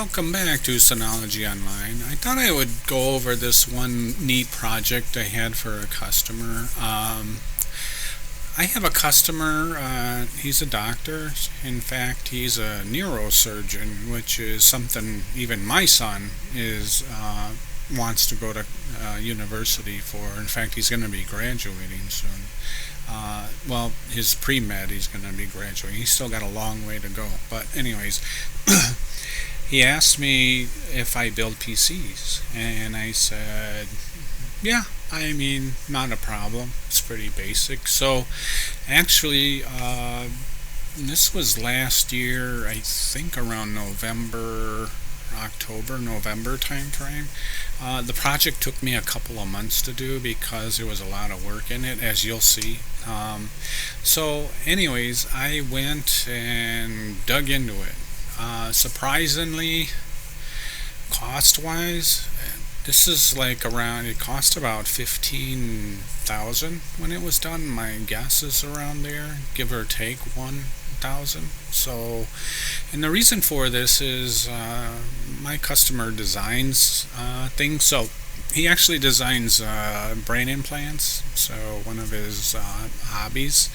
Welcome back to Synology Online. I thought I would go over this one neat project I had for a customer. I have a customer, he's a doctor. In fact, he's a neurosurgeon, which is something even my son is wants to go to university for. In fact, he's going to be graduating soon. Well, his pre-med, he's going to be graduating. He's still got a long way to go. But anyways, he asked me if I build PCs, and I said, yeah, I mean, not a problem. It's pretty basic. So, actually, this was last year, I think around November time frame. The project took me a couple of months to do because there was a lot of work in it, as you'll see. So anyways, I went and dug into it. Surprisingly, cost-wise, this is like around, it cost about $15,000 when it was done. My guess is around there, give or take $1,000. So, and the reason for this is my customer designs things. So he actually designs brain implants. So one of his hobbies,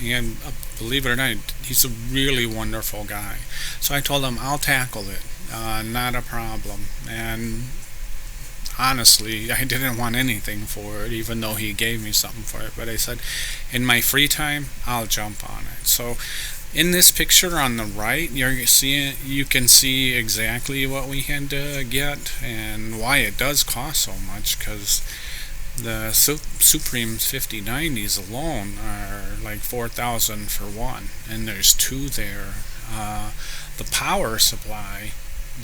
and believe it or not, he's a really wonderful guy. So I told him I'll tackle it, not a problem. And honestly, I didn't want anything for it, even though he gave me something for it. But I said, in my free time, I'll jump on it. So in this picture on the right, you can see exactly what we had to get and why it does cost so much, because the Suprim 5090s alone are like $4,000 for one, and there's two there. The power supply,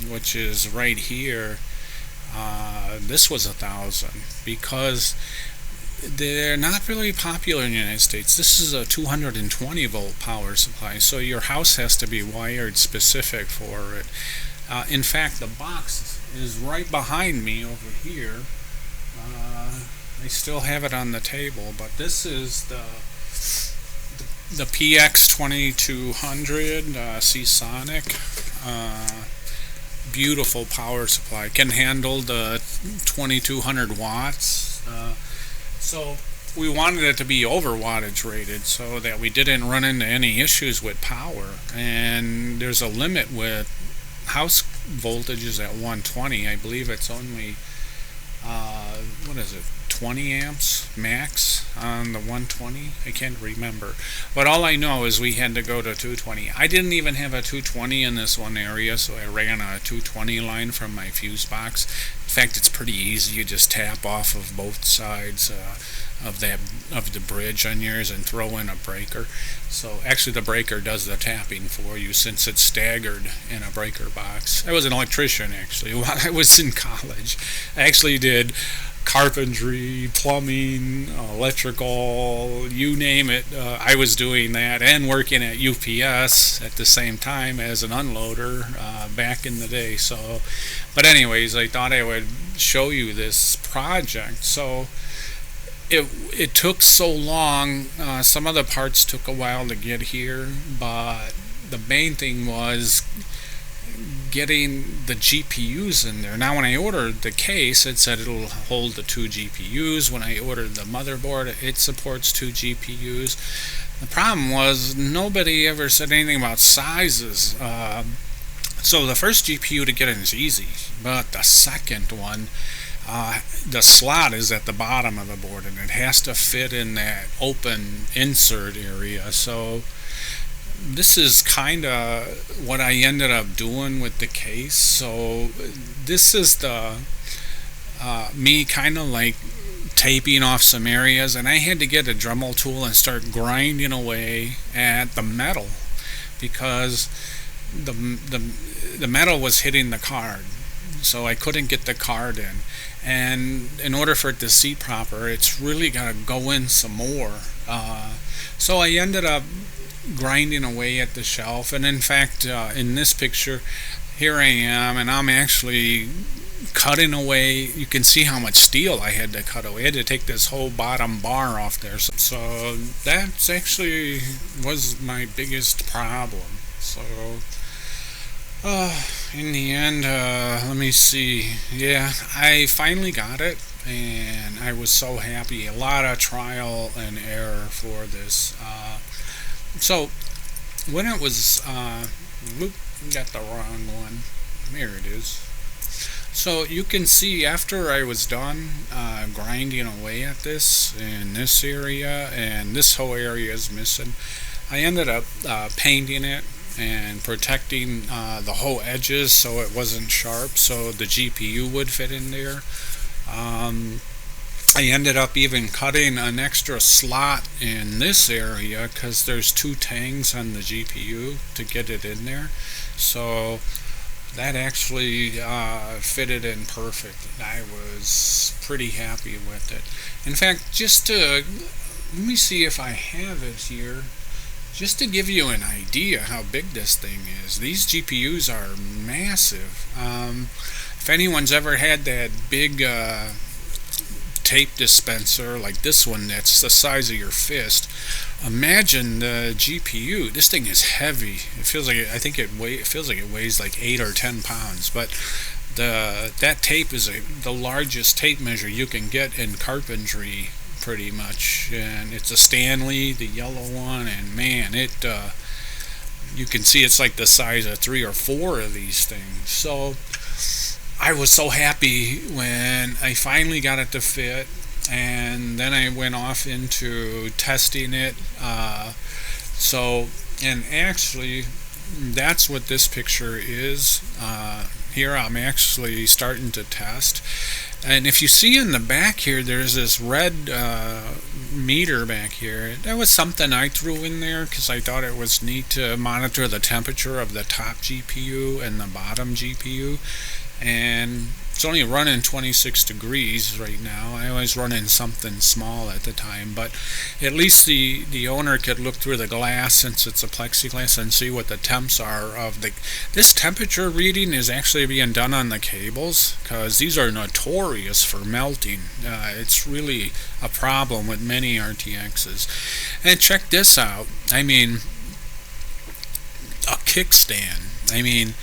which is right here, this was $1,000 because they're not really popular in the United States. This is a 220 volt power supply, so your house has to be wired specific for it. In fact, the box is right behind me over here. I still have it on the table, but this is the PX2200 Seasonic. Beautiful power supply. Can handle the 2200 watts. So we wanted it to be over wattage rated so that we didn't run into any issues with power. And there's a limit with house voltages at 120. I believe it's only 20 amps max on the 120. I can't remember, but all I know is we had to go to 220. I didn't even have a 220 in this one area, so I ran a 220 line from my fuse box. In fact, it's pretty easy. You just tap off of both sides of the bridge on yours and throw in a breaker. So actually the breaker does the tapping for you, since it's staggered in a breaker box. I was an electrician actually while I was in college. I actually did carpentry, plumbing, electrical, you name it. I was doing that and working at UPS at the same time as an unloader back in the day. So, but anyways, I thought I would show you this project. So it took so long. Some of the parts took a while to get here, but the main thing was getting the GPUs in there. Now when I ordered the case, it said it'll hold the 2 GPUs. When I ordered the motherboard, it supports 2 GPUs. The problem was nobody ever said anything about sizes. So the first GPU to get in is easy, but the second one, the slot is at the bottom of the board and it has to fit in that open insert area. So this is kind of what I ended up doing with the case. So this is the me kind of like taping off some areas, and I had to get a Dremel tool and start grinding away at the metal because the metal was hitting the card, so I couldn't get the card in. And in order for it to seat proper, it's really got to go in some more. So I ended up grinding away at the shelf, and in fact in this picture here I am, and I'm actually cutting away. You can see how much steel I had to cut away. I had to take this whole bottom bar off there. So that's actually was my biggest problem. So In the end, let me see. Yeah, I finally got it, and I was so happy. A lot of trial and error for this. So when it was, whoop, got the wrong one. There it is. So you can see after I was done grinding away at this in this area, and this whole area is missing, I ended up painting it and protecting the whole edges so it wasn't sharp, so the GPU would fit in there. I ended up even cutting an extra slot in this area because there's two tangs on the GPU to get it in there. So that actually fitted in perfect. I was pretty happy with it. In fact, just to let me see if I have it here. Just to give you an idea how big this thing is, these GPUs are massive. If anyone's ever had that big tape dispenser like this one that's the size of your fist, imagine the GPU. This thing is heavy. It feels like it feels like it weighs like 8 or 10 pounds. But that tape is the largest tape measure you can get in carpentry, pretty much, and it's a Stanley, the yellow one, and man, it you can see it's like the size of 3 or 4 of these things. So I was so happy when I finally got it to fit, and then I went off into testing it. And actually, that's what this picture is. Here I'm actually starting to test. And if you see in the back here, there's this red meter back here. That was something I threw in there because I thought it was neat to monitor the temperature of the top GPU and the bottom GPU. And it's only running 26 degrees right now. I was running something small at the time, but at least the owner could look through the glass, since it's a plexiglass, and see what the temps are of the. This temperature reading is actually being done on the cables because these are notorious for melting. It's really a problem with many RTXs. And check this out. I mean, a kickstand. I mean,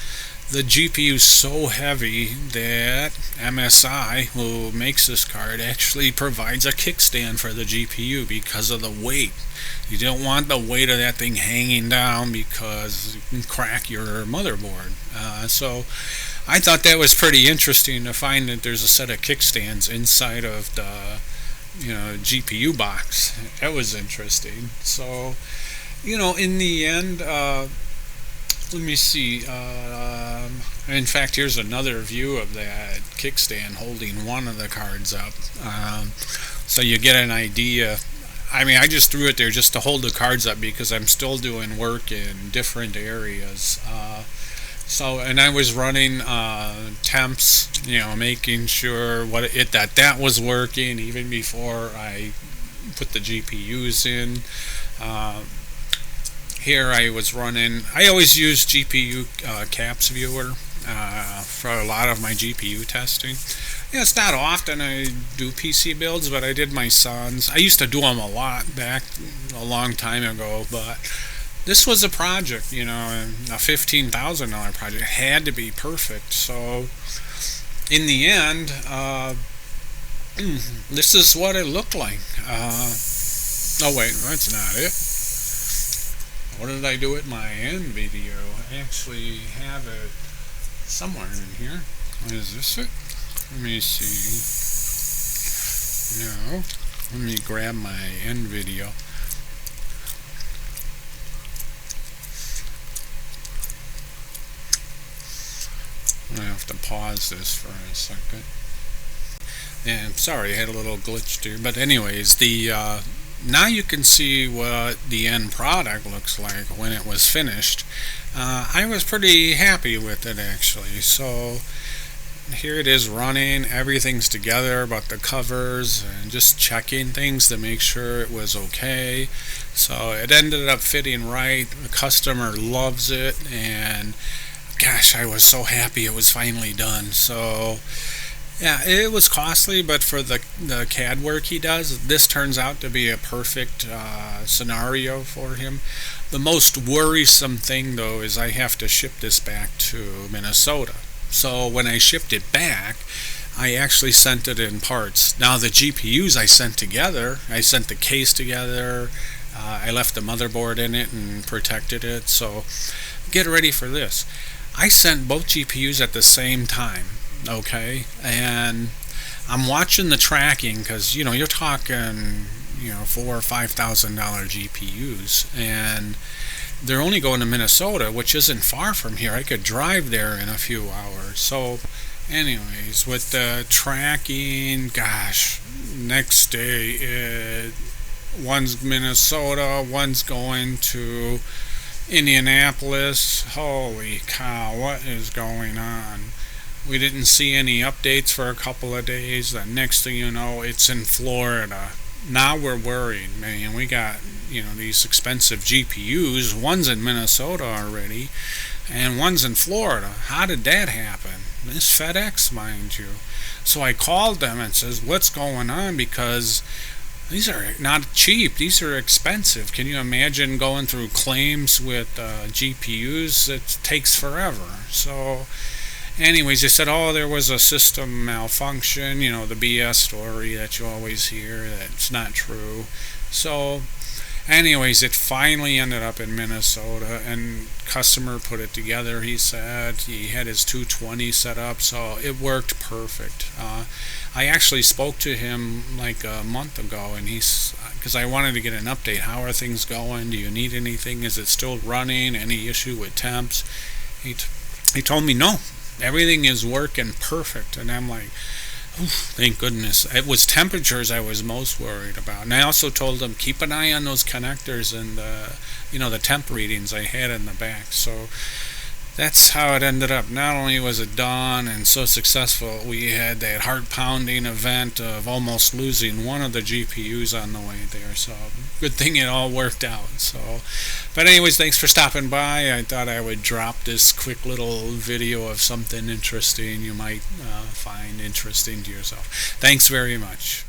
the GPU is so heavy that MSI, who makes this card, actually provides a kickstand for the GPU because of the weight. You don't want the weight of that thing hanging down because you can crack your motherboard. So I thought that was pretty interesting to find that there's a set of kickstands inside of the GPU box. That was interesting. So in the end, let me see. In fact, here's another view of that kickstand holding one of the cards up. So you get an idea. I mean, I just threw it there just to hold the cards up because I'm still doing work in different areas. And I was running temps, making sure that was working even before I put the GPUs in. Here I was running. I always use GPU caps viewer for a lot of my GPU testing. It's not often I do PC builds, but I did my son's. I used to do them a lot back a long time ago, but this was a project, a $15,000 project. It had to be perfect. So in the end, this is what it looked like. Oh wait, that's not it. What did I do at my end video? I actually have it somewhere in here. Is this it? Let me see. No. Let me grab my end video. I have to pause this for a second. And sorry, I had a little glitch there. But anyways, now you can see what the end product looks like when it was finished. I was pretty happy with it, actually. So here it is running. Everything's together but the covers, and just checking things to make sure it was okay. So it ended up fitting right. The customer loves it, and gosh, I was so happy it was finally done. So Yeah, it was costly, but for the CAD work he does, this turns out to be a perfect scenario for him. The most worrisome thing, though, is I have to ship this back to Minnesota. So when I shipped it back, I actually sent it in parts. Now the GPUs I sent together, I sent the case together, I left the motherboard in it and protected it. So get ready for this. I sent both GPUs at the same time, okay? And I'm watching the tracking because, you're talking, $4,000 or $5,000 GPUs, and they're only going to Minnesota, which isn't far from here. I could drive there in a few hours. So anyways, with the tracking, gosh, next day, one's Minnesota, one's going to Indianapolis. Holy cow, what is going on? We didn't see any updates for a couple of days. The next thing you know, it's in Florida. Now we're worried, man. We got, these expensive GPUs. One's in Minnesota already, and one's in Florida. How did that happen? This FedEx, mind you. So I called them and says, what's going on? Because these are not cheap. These are expensive. Can you imagine going through claims with GPUs? It takes forever. So anyways, they said, there was a system malfunction, the BS story that you always hear that's not true. So anyways, it finally ended up in Minnesota, and customer put it together. He said he had his 220 set up, so it worked perfect. I actually spoke to him like a month ago, and because I wanted to get an update. How are things going? Do you need anything? Is it still running? Any issue with temps? He told me no. Everything is working perfect, and I'm like, thank goodness. It was temperatures I was most worried about, and I also told them keep an eye on those connectors and the temp readings I had in the back. So that's how it ended up. Not only was it done and so successful, we had that heart-pounding event of almost losing one of the GPUs on the way there. So good thing it all worked out. So, but anyways, thanks for stopping by. I thought I would drop this quick little video of something interesting you might find interesting to yourself. Thanks very much.